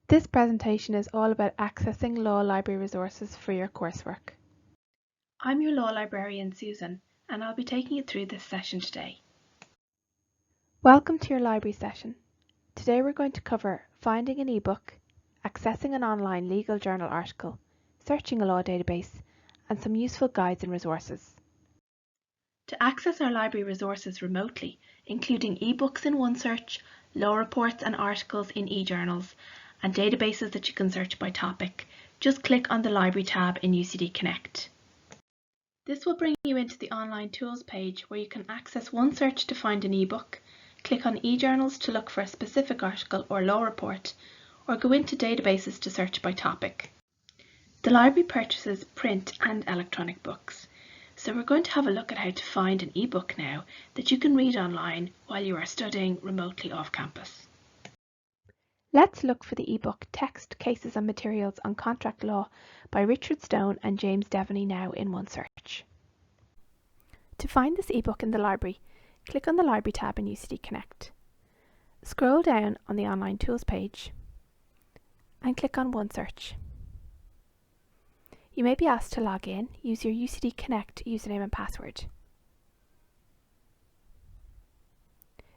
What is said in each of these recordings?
This presentation is all about accessing law library resources for your coursework. I'm your law librarian, Susan, and I'll be taking you through this session today. Welcome to your library session. Today we're going to cover finding an ebook, accessing an online legal journal article, searching a law database, and some useful guides and resources. To access our library resources remotely, including ebooks in OneSearch, law reports and articles in eJournals, and databases that you can search by topic, just click on the Library tab in UCD Connect. This will bring you into the Online Tools page where you can access OneSearch to find an ebook, click on eJournals to look for a specific article or law report, or go into databases to search by topic. The library purchases print and electronic books, so we're going to have a look at how to find an ebook now that you can read online while you are studying remotely off campus. Let's look for the ebook Text, Cases and Materials on Contract Law by Richard Stone and James Devaney now in OneSearch. To find this ebook in the library, click on the Library tab in UCD Connect. Scroll down on the Online Tools page and click on OneSearch. You may be asked to log in. Use your UCD Connect username and password.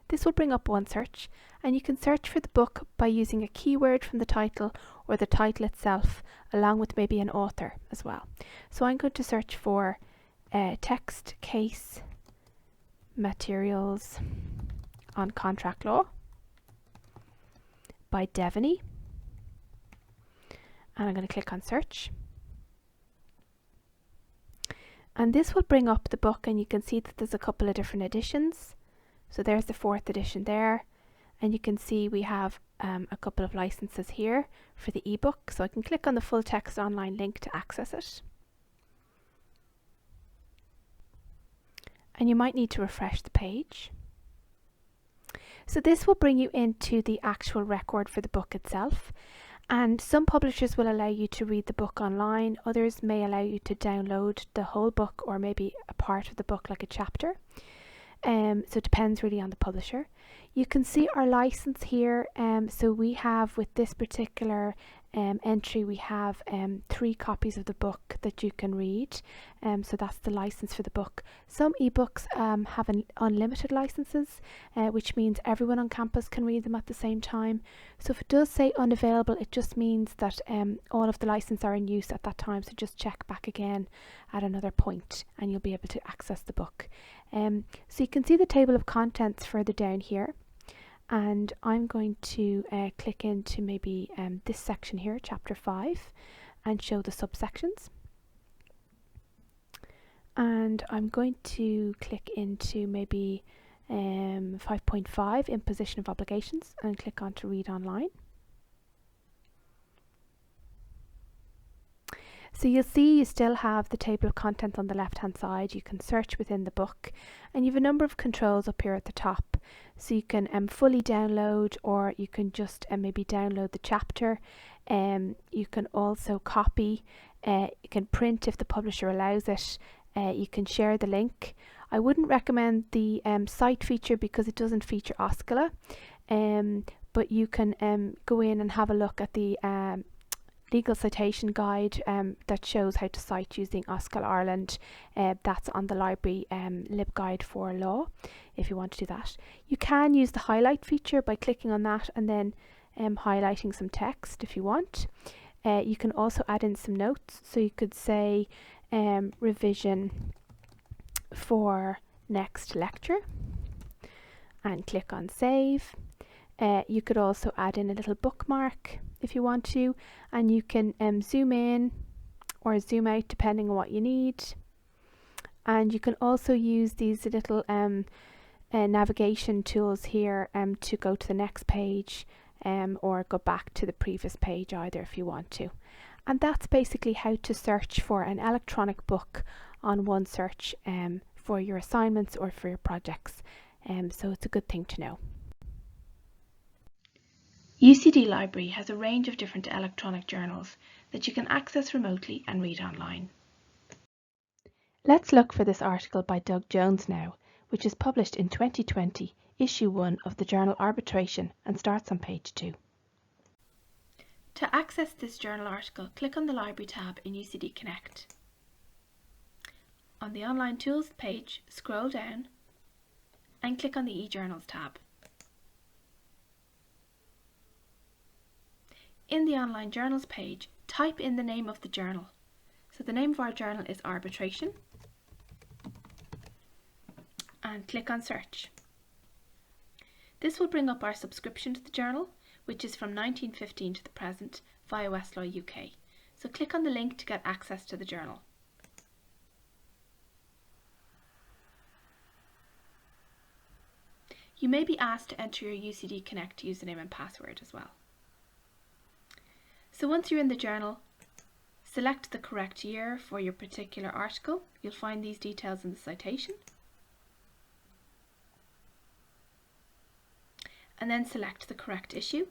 This will bring up OneSearch, and you can search for the book by using a keyword from the title or the title itself, along with maybe an author as well. So I'm going to search for Text, Case, Materials on Contract Law by Devaney, and I'm going to click on Search. And this will bring up the book, and you can see that there's a couple of different editions. So there's the 4th edition there, and you can see we have a couple of licenses here for the ebook. So I can click on the full text online link to access it. And you might need to refresh the page. So this will bring you into the actual record for the book itself. And some publishers will allow you to read the book online, others may allow you to download the whole book or maybe a part of the book like a chapter. So it depends really on the publisher. You can see our license here. So we have, with this particular entry, we have 3 copies of the book that you can read. So that's the license for the book. Some ebooks have unlimited licenses, which means everyone on campus can read them at the same time. So if it does say unavailable, it just means that all of the licenses are in use at that time. So just check back again at another point and you'll be able to access the book. So you can see the table of contents further down here. And I'm going to click into maybe this section here, chapter 5, and show the subsections. And I'm going to click into maybe 5.5, imposition of obligations, and click on to read online. So you'll see you still have the table of contents on the left hand side. You can search within the book, and you have a number of controls up here at the top. So you can fully download, or you can just maybe download the chapter. You can also copy, you can print if the publisher allows it, you can share the link. I wouldn't recommend the cite feature because it doesn't feature oscala, but you can go in and have a look at the legal citation guide that shows how to cite using oscala Ireland. That's on the library libguide for law if you want to do that. You can use the highlight feature by clicking on that and then highlighting some text if you want. You can also add in some notes, so you could say revision for next lecture and click on save. You could also add in a little bookmark if you want to, and you can zoom in or zoom out depending on what you need. And you can also use these little navigation tools here to go to the next page or go back to the previous page either if you want to. And that's basically how to search for an electronic book on OneSearch for your assignments or for your projects. So it's a good thing to know. UCD Library has a range of different electronic journals that you can access remotely and read online. Let's look for this article by Doug Jones now, which is published in 2020, issue 1 of the journal Arbitration, and starts on page 2. To access this journal article, click on the Library tab in UCD Connect. On the Online Tools page, scroll down and click on the eJournals tab. In the Online Journals page, type in the name of the journal. So the name of our journal is Arbitration, and click on Search. This will bring up our subscription to the journal, which is from 1915 to the present via Westlaw UK. So click on the link to get access to the journal. You may be asked to enter your UCD Connect username and password as well. So once you're in the journal, select the correct year for your particular article. You'll find these details in the citation. And then select the correct issue.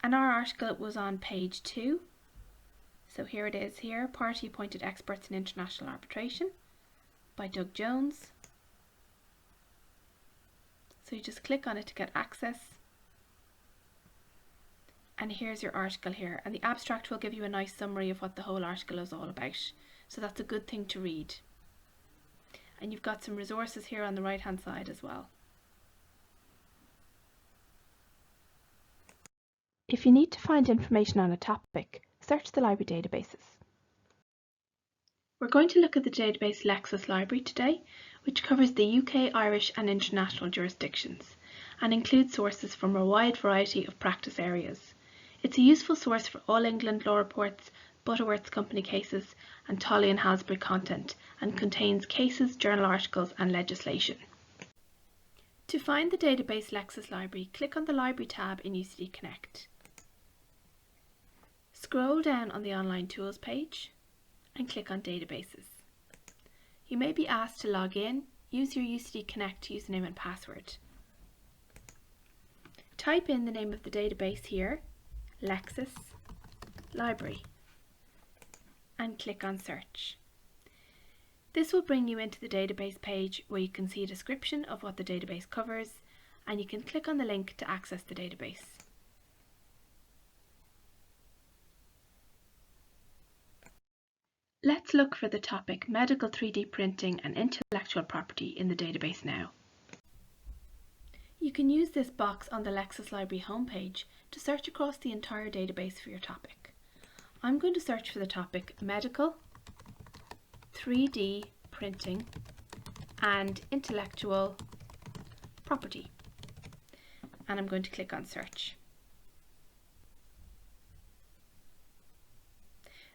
And our article was on page 2. So here it is here, Party Appointed Experts in International Arbitration by Doug Jones. So you just click on it to get access. And here's your article here. And the abstract will give you a nice summary of what the whole article is all about. So that's a good thing to read. And you've got some resources here on the right hand side as well. If you need to find information on a topic, search the library databases. We're going to look at the database Lexis Library today, which covers the UK, Irish and international jurisdictions and includes sources from a wide variety of practice areas. It's a useful source for All England law reports, Butterworth's company cases and Tolley and Halsbury content, and contains cases, journal articles and legislation. To find the database Lexis Library, click on the Library tab in UCD Connect. Scroll down on the Online Tools page and click on Databases. You may be asked to log in. Use your UCD Connect username and password. Type in the name of the database here, Lexis Library, and click on Search. This will bring you into the database page where you can see a description of what the database covers, and you can click on the link to access the database. Let's look for the topic Medical 3D Printing and Intellectual Property in the database now. You can use this box on the Lexis Library homepage to search across the entire database for your topic. I'm going to search for the topic Medical 3D Printing and Intellectual Property, and I'm going to click on Search.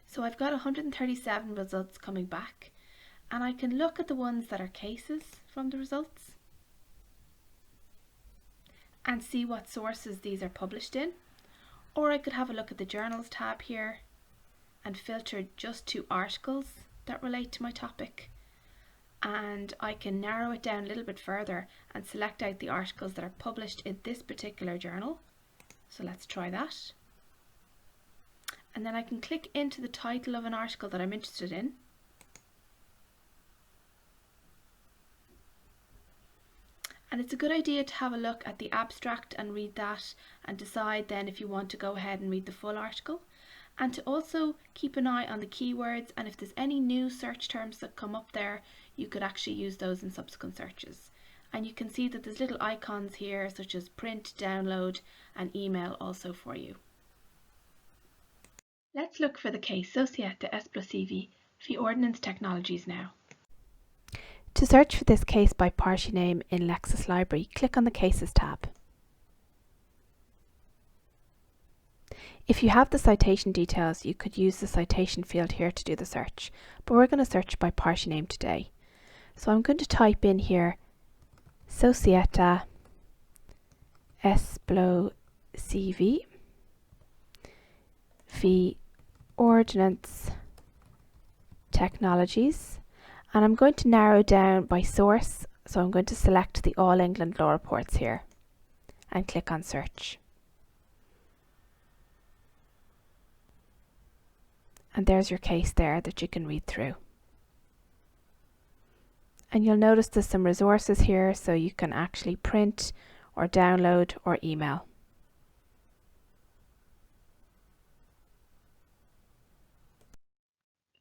So I've got 137 results coming back, and I can look at the ones that are cases from the results and see what sources these are published in, or I could have a look at the Journals tab here and filter just to articles that relate to my topic, and I can narrow it down a little bit further and select out the articles that are published in this particular journal. So let's try that. And then I can click into the title of an article that I'm interested in. And it's a good idea to have a look at the abstract and read that and decide then if you want to go ahead and read the full article. And to also keep an eye on the keywords, and if there's any new search terms that come up there, you could actually use those in subsequent searches. And you can see that there's little icons here such as print, download and email also for you. Let's look for the case Societe Esplosivi v Ordnance Technologies now. To search for this case by party name in Lexis Library, click on the Cases tab. If you have the citation details, you could use the citation field here to do the search, but we're going to search by party name today. So I'm going to type in here Societe Esplosivi v Ordnance Technologies, and I'm going to narrow down by source, so I'm going to select the All England Law Reports here and click on Search. And there's your case there that you can read through. And you'll notice there's some resources here so you can actually print or download or email.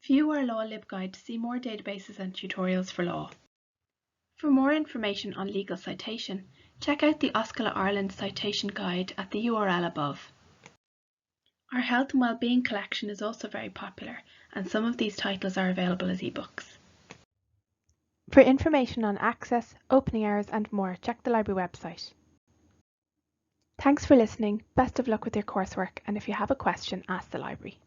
View our Law LibGuide to see more databases and tutorials for law. For more information on legal citation, check out the Oscala Ireland Citation Guide at the URL above. Our Health and Wellbeing collection is also very popular, and some of these titles are available as ebooks. For information on access, opening hours and more, check the library website. Thanks for listening, best of luck with your coursework, and if you have a question, ask the library.